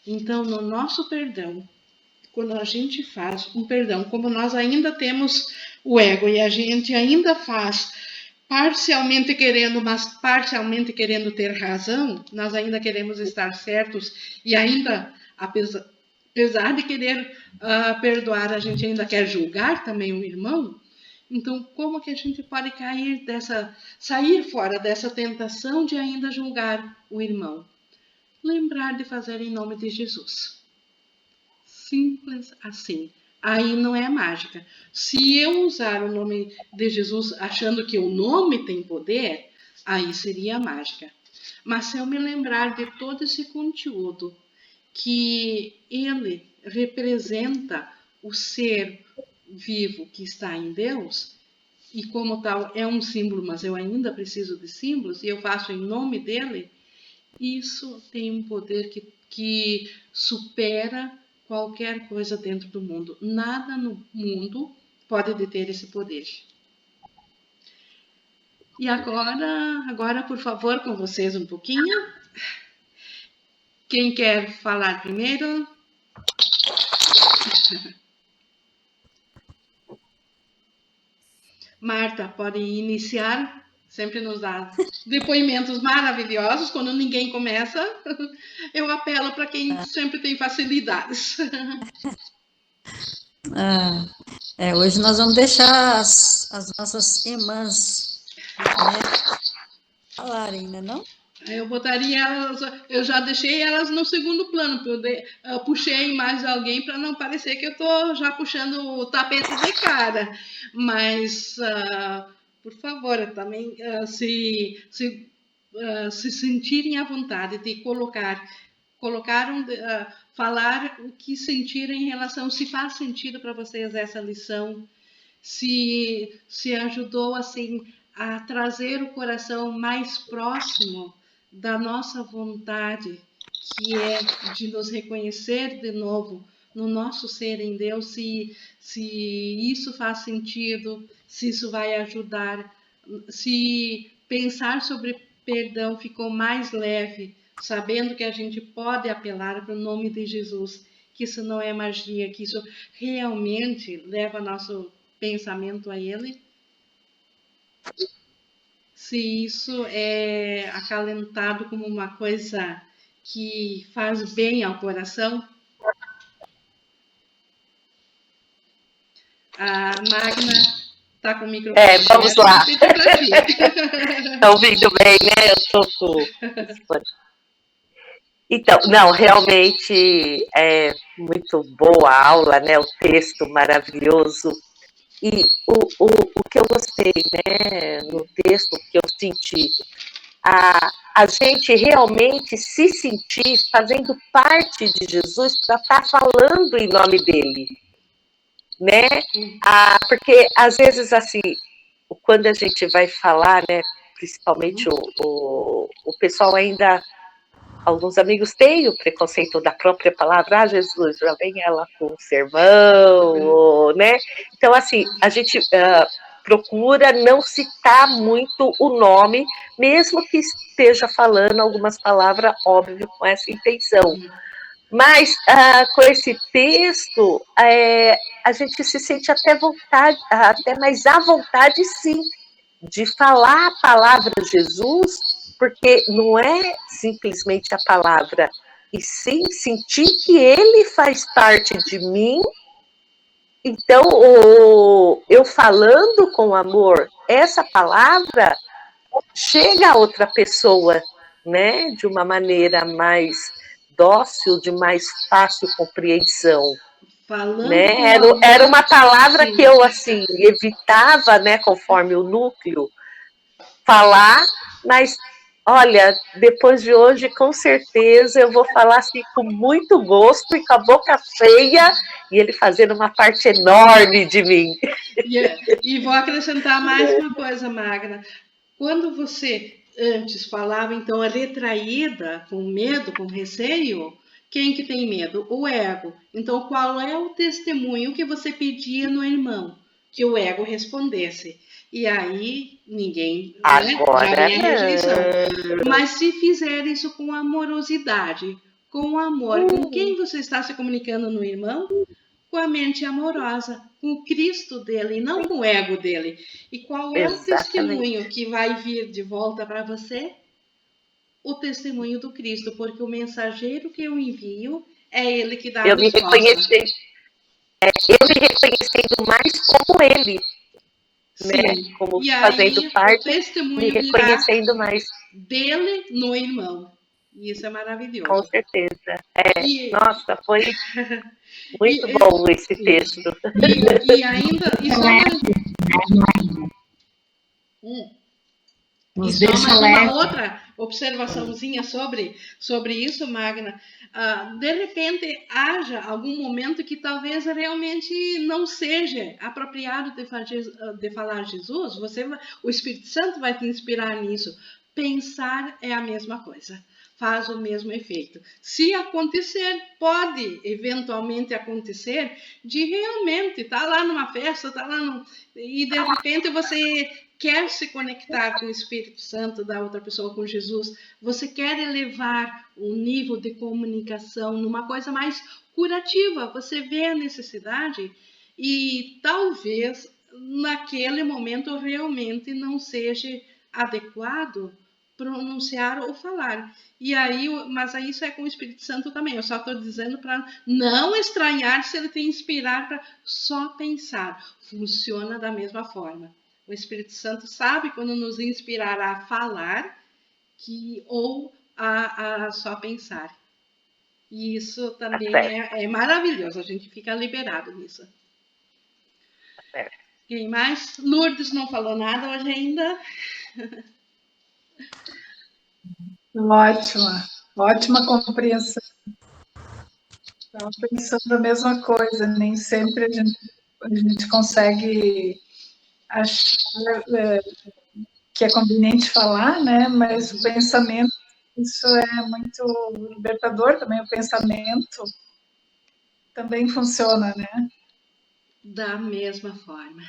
Então, no nosso perdão, quando a gente faz um perdão, como nós ainda temos o ego e a gente ainda faz parcialmente querendo, mas parcialmente querendo ter razão, nós ainda queremos estar certos e ainda, apesar de querer perdoar, a gente ainda quer julgar também o irmão. Então, como que a gente pode sair fora dessa tentação de ainda julgar o irmão? Lembrar de fazer em nome de Jesus. Simples assim. Aí não é mágica. Se eu usar o nome de Jesus achando que o nome tem poder, aí seria mágica. Mas se eu me lembrar de todo esse conteúdo que ele representa o ser vivo que está em Deus, e como tal é um símbolo, mas eu ainda preciso de símbolos, e eu faço em nome dele, isso tem um poder que supera qualquer coisa dentro do mundo. Nada no mundo pode deter esse poder. E agora, por favor, com vocês um pouquinho. Quem quer falar primeiro? Marta, pode iniciar. Sempre nos dá depoimentos maravilhosos. Quando ninguém começa, eu apelo para quem sempre tem facilidades. Hoje nós vamos deixar as nossas irmãs, né, falarem, né, não? Eu botaria elas, eu já deixei elas no segundo plano, eu puxei mais alguém para não parecer que eu estou já puxando o tapete de cara. Mas, por favor, também se sentirem à vontade de falar o que sentirem em relação, se faz sentido para vocês essa lição, se ajudou assim a trazer o coração mais próximo da nossa vontade, que é de nos reconhecer de novo no nosso ser em Deus, se isso faz sentido, se isso vai ajudar, se pensar sobre perdão ficou mais leve, sabendo que a gente pode apelar para o nome de Jesus, que isso não é magia, que isso realmente leva nosso pensamento a Ele. Se isso é acalentado como uma coisa que faz bem ao coração. A Magna está com o microfone. Vamos lá. Está ouvindo bem, né? Eu estou com... Então, não, realmente é muito boa a aula, né? O texto maravilhoso. E o que eu gostei, né? No texto, que eu senti, a gente realmente se sentir fazendo parte de Jesus para estar falando em nome dele, né? Porque às vezes assim, quando a gente vai falar, né? Principalmente o pessoal ainda, alguns amigos têm o preconceito da própria palavra, Jesus, já vem ela com um sermão, né? Então assim, a gente procura não citar muito o nome, mesmo que esteja falando algumas palavras, óbvio, com essa intenção. Mas com esse texto, a gente se sente até mais à vontade, sim, de falar a palavra Jesus, porque não é simplesmente a palavra, e sim sentir que ele faz parte de mim. Então, eu falando com amor, essa palavra chega a outra pessoa, né, de uma maneira mais dócil, de mais fácil compreensão. Falando né? Era uma palavra sim. Que eu assim evitava, né, conforme o núcleo, falar, mas olha, depois de hoje, com certeza, eu vou falar assim com muito gosto e com a boca cheia, e ele fazendo uma parte enorme de mim. E vou acrescentar mais uma coisa, Magna. Quando você antes falava, então, a retraída, com medo, com receio, quem que tem medo? O ego. Então, qual é o testemunho que você pedia no irmão? que o ego respondesse. E aí ninguém, né, Agora já vem a rejeição. não. Mas se fizer isso com amorosidade, com amor, com quem você está se comunicando no irmão? Com a mente amorosa, com o Cristo dele, e não com o ego dele. E qual é o Exatamente. testemunho que vai vir de volta para você? O testemunho do Cristo, porque o mensageiro que eu envio é ele que dá a Eu me resposta. eu me reconhecendo mais como ele, né? Sim. Como E fazendo aí o parte, me testemunho virá reconhecendo mais, dele no irmão. E isso é com maravilhoso. certeza. E, Nossa, foi muito e, bom esse isso. texto. E ainda, e só mais, Nos e só deixa mais leve. uma outra observaçãozinha sobre isso, Magna. De repente, haja algum momento que talvez realmente não seja apropriado de falar Jesus, o Espírito Santo vai te inspirar nisso. Pensar é a mesma coisa, faz o mesmo efeito. Se acontecer, pode eventualmente acontecer de realmente estar lá numa festa, e de repente você quer se conectar com o Espírito Santo da outra pessoa, com Jesus, você quer elevar o nível de comunicação numa coisa mais curativa, você vê a necessidade e talvez naquele momento realmente não seja adequado pronunciar ou falar. E aí, mas aí isso é com o Espírito Santo também. Eu só estou dizendo para não estranhar se ele te inspirar para só pensar. Funciona da mesma forma. O Espírito Santo sabe quando nos inspirar a falar ou a só pensar. E isso também é maravilhoso, a gente fica liberado nisso. Quem mais? Lourdes não falou nada hoje ainda. Ótima compreensão. Estava pensando a mesma coisa, nem sempre a gente consegue achar que é conveniente falar, né? Mas o pensamento, isso é muito libertador também, o pensamento também funciona, né? Da mesma forma.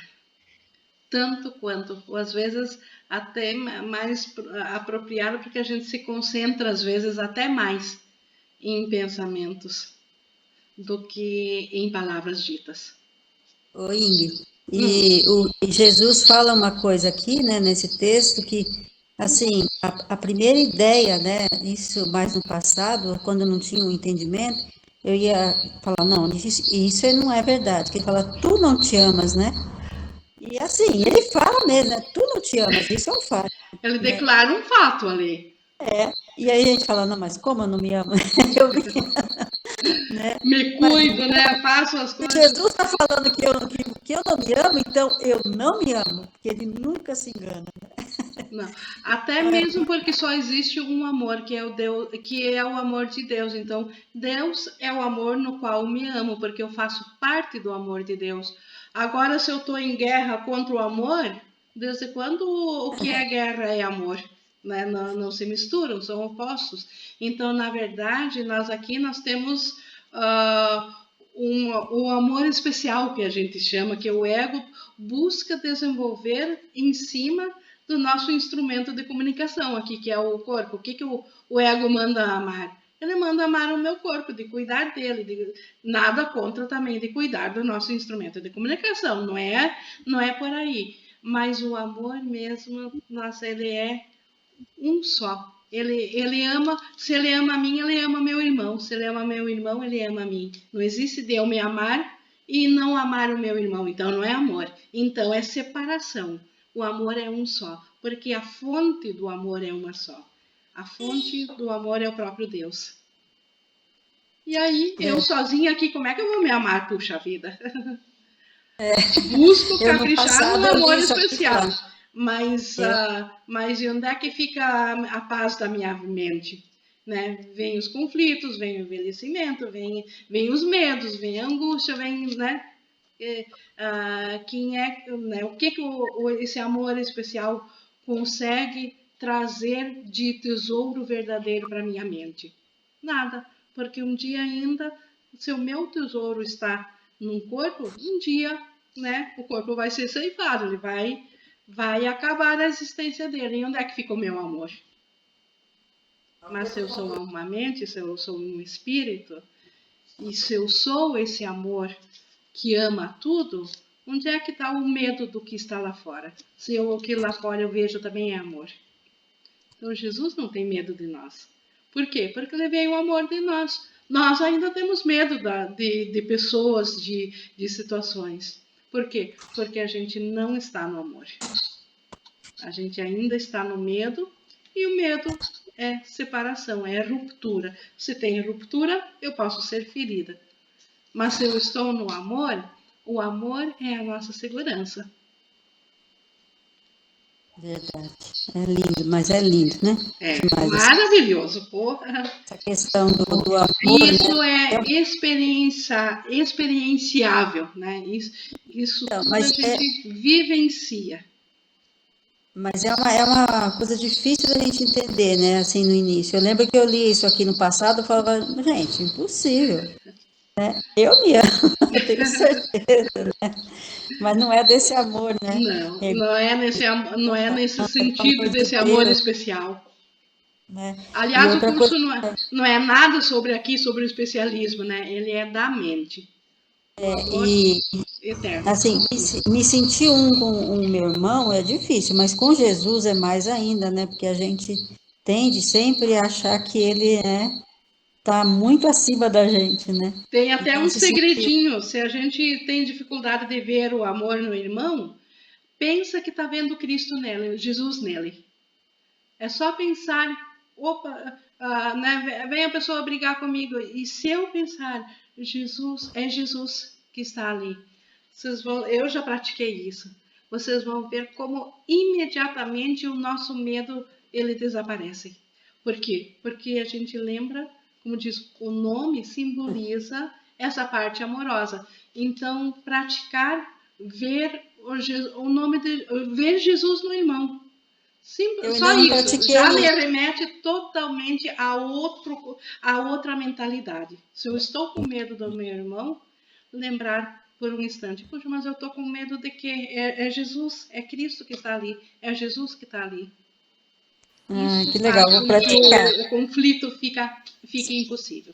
Tanto quanto, ou às vezes até mais apropriado, porque a gente se concentra, às vezes, até mais em pensamentos do que em palavras ditas. Ô, Ing, e Jesus fala uma coisa aqui, né, nesse texto, que, assim, a primeira ideia, né, isso mais no passado, quando não tinha um entendimento, eu ia falar, não, isso não é verdade, que ele fala, tu não te amas, né? E assim, ele fala mesmo, né, tu não te amas, isso é um fato, Ele né? declara um fato ali. E aí a gente fala, não, mas como eu não me amo? Eu, né? Me Mas cuido, né? Faço as se coisas. Jesus está falando que eu não me amo, então eu não me amo, porque ele nunca se engana. Não. Até mesmo porque só existe um amor, que é o Deus, que é o amor de Deus. Então, Deus é o amor no qual me amo, porque eu faço parte do amor de Deus. Agora, se eu estou em guerra contra o amor, desde quando o que é guerra é amor? Né? Não se misturam, são opostos. Então, na verdade, nós temos um amor especial que a gente chama, que o ego busca desenvolver em cima do nosso instrumento de comunicação aqui, que é o corpo. O que o ego manda amar? Ele manda amar o meu corpo, de cuidar dele, nada contra também de cuidar do nosso instrumento de comunicação, não é por aí. Mas o amor mesmo, nossa, ele é um só. Ele ama, se ele ama a mim, ele ama meu irmão. Se ele ama meu irmão, ele ama a mim. Não existe de eu me amar e não amar o meu irmão. Então não é amor. Então é separação. O amor é um só, porque a fonte do amor é uma só. A fonte do amor é o próprio Deus. E aí, eu sozinha aqui, como é que eu vou me amar? Puxa vida. Busco Eu no caprichar passado no eu amor li isso aqui especial. falando. Eu, Mas e onde é que fica a paz da minha mente? Né? Vem os conflitos, vem o envelhecimento, vem os medos, vem a angústia, vem, né? Quem é, né? O que esse amor especial consegue trazer de tesouro verdadeiro para minha mente? Nada, porque um dia ainda, se o meu tesouro está num corpo, um dia né, o corpo vai ser ceifado, ele vai acabar a existência dele. E onde é que fica o meu amor? Mas se eu sou uma mente, se eu sou um espírito, e se eu sou esse amor que ama tudo, onde é que está o medo do que está lá fora? Se o que lá fora eu vejo também é amor. Então Jesus não tem medo de nós. Por quê? Porque ele veio o amor de nós. Nós ainda temos medo de pessoas, de situações. Por quê? Porque a gente não está no amor. A gente ainda está no medo, e o medo é separação, é ruptura. Se tem ruptura, eu posso ser ferida. Mas se eu estou no amor, o amor é a nossa segurança. Verdade. É lindo, mas é lindo, né? É Demais maravilhoso, porra. essa questão do amor, Isso né? é experienciável, né? Isso Então, tudo a gente vivencia. Mas é uma coisa difícil da gente entender, né? Assim, no início. Eu lembro que eu li isso aqui no passado, eu falava, gente, impossível. Né? Eu me amo, eu tenho certeza, né? Mas não é desse amor, né? Não é nesse sentido Amor de desse amor Deus, especial. né? E Aliás, o outra coisa, curso não é nada sobre o especialismo, né? Ele é da mente. O amor e eterno. assim, me sentir um com o meu irmão é difícil, mas com Jesus é mais ainda, né? Porque a gente tende sempre a achar que ele, né, tá muito acima da gente, né? Tem até Então, um se sentir, segredinho. Se a gente tem dificuldade de ver o amor no irmão, pensa que está vendo Cristo nele, Jesus nele. É só pensar, opa, né, vem a pessoa brigar comigo, e se eu pensar, é Jesus que está ali. Eu já pratiquei isso. Vocês vão ver como imediatamente o nosso medo ele desaparece. Por quê? Porque a gente lembra, como diz, o nome simboliza essa parte amorosa. Então, praticar, ver ver Jesus no irmão. eu Só ainda não isso pratiquei já me isso. remete totalmente a outra mentalidade. Se eu estou com medo do meu irmão, lembrar por um instante, puxa, mas eu estou com medo de que é Jesus, é Cristo que está ali, é Jesus que está ali. Ah, Isso que legal, faz vou com que praticar. o conflito fique impossível.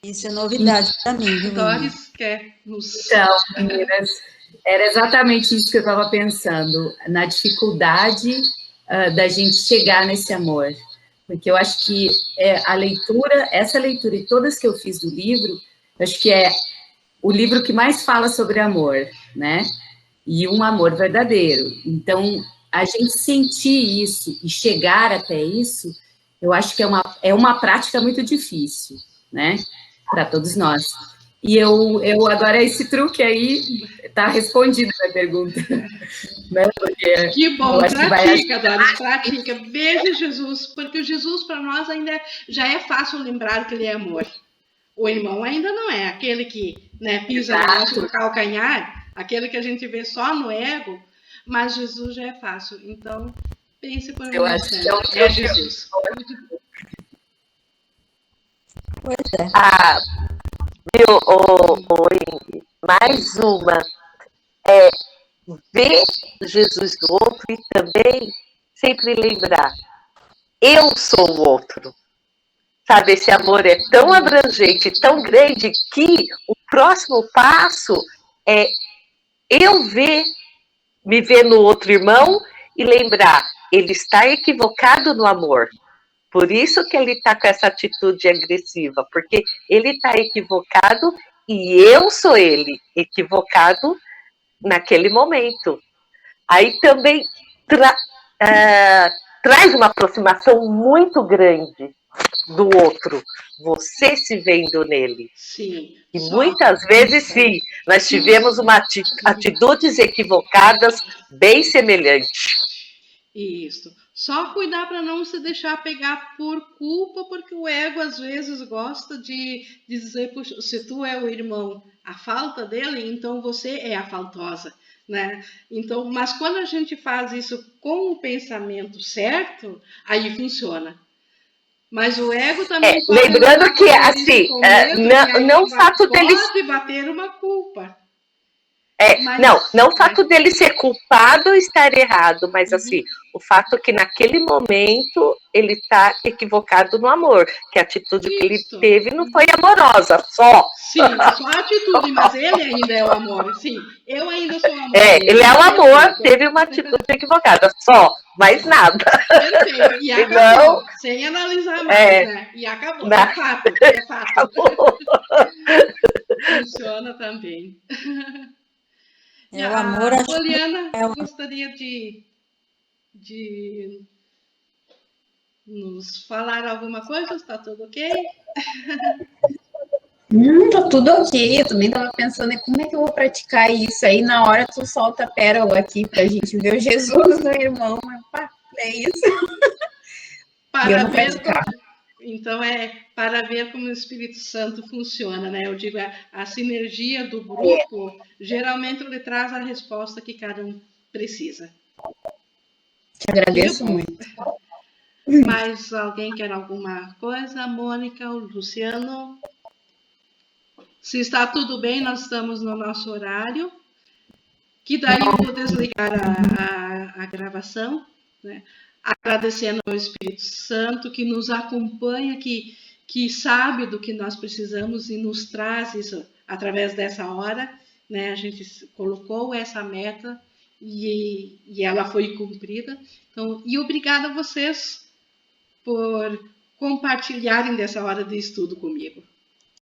Isso é novidade para mim, viu, Ingrid? Doris quer nos... Então, meninas, era exatamente isso que eu estava pensando, na dificuldade da gente chegar nesse amor. Porque eu acho que essa leitura e todas que eu fiz do livro, eu acho que é o livro que mais fala sobre amor, né? E um amor verdadeiro. Então, a gente sentir isso e chegar até isso, eu acho que é uma prática muito difícil, né? Para todos nós. E eu agora, esse truque aí, está respondido a pergunta. Né? Porque que bom, pratica, Doris, pratica. Veja Jesus, porque o Jesus para nós ainda já é fácil lembrar que ele é amor. O irmão ainda não é, aquele que, né, pisa no nosso calcanhar, aquele que a gente vê só no ego, mas Jesus já é fácil. Então, pense por um instante, é Jesus. Pois é. Viu, Ingrid? Mais uma. Ver Jesus do outro e também sempre lembrar, eu sou o outro. Sabe, esse amor é tão abrangente, tão grande, que o próximo passo é eu me ver no outro irmão e lembrar, ele está equivocado no amor. Por isso que ele está com essa atitude agressiva, porque ele está equivocado e eu sou ele, equivocado naquele momento. Aí também traz uma aproximação muito grande do outro, você se vendo nele. Sim. E muitas vezes, sim, nós tivemos atitudes equivocadas bem semelhantes. Isso. Só cuidar para não se deixar pegar por culpa, porque o ego às vezes gosta de dizer, puxa, se tu é o irmão, a falta dele, então você é a faltosa, né? Então, mas quando a gente faz isso com o pensamento certo, aí funciona. Mas o ego também pode lembrando que assim, não o fato dele pode bater uma culpa. Não o fato dele ser culpado ou estar errado, mas assim, o fato que naquele momento ele está equivocado no amor, que a atitude que ele teve não foi amorosa, só. Sim, só a atitude, mas ele ainda é o amor, sim. Eu ainda sou o amor. Ele é o amor, teve uma atitude equivocada, só, mais nada. Perfeito, e acabou, sem analisar mais, né? E acabou, é fato, é fato. Acabou. Funciona também. O amor, a Poliana gostaria de nos falar alguma coisa? Está tudo ok? Tá tudo ok. Eu também tava pensando em como é que eu vou praticar isso. Aí na hora tu solta a pérola aqui pra gente ver o Jesus no irmão. É isso. Para ver então para ver como o Espírito Santo funciona, né? Eu digo, a sinergia do grupo, geralmente ele traz a resposta que cada um precisa. Te agradeço muito. Mais alguém quer alguma coisa? Mônica, o Luciano? Se está tudo bem, nós estamos no nosso horário. Que daí eu vou desligar a gravação, né? Agradecendo ao Espírito Santo que nos acompanha, que sabe do que nós precisamos e nos traz isso através dessa hora, né? A gente colocou essa meta e ela foi cumprida. Então, e obrigada a vocês por compartilharem dessa hora de estudo comigo.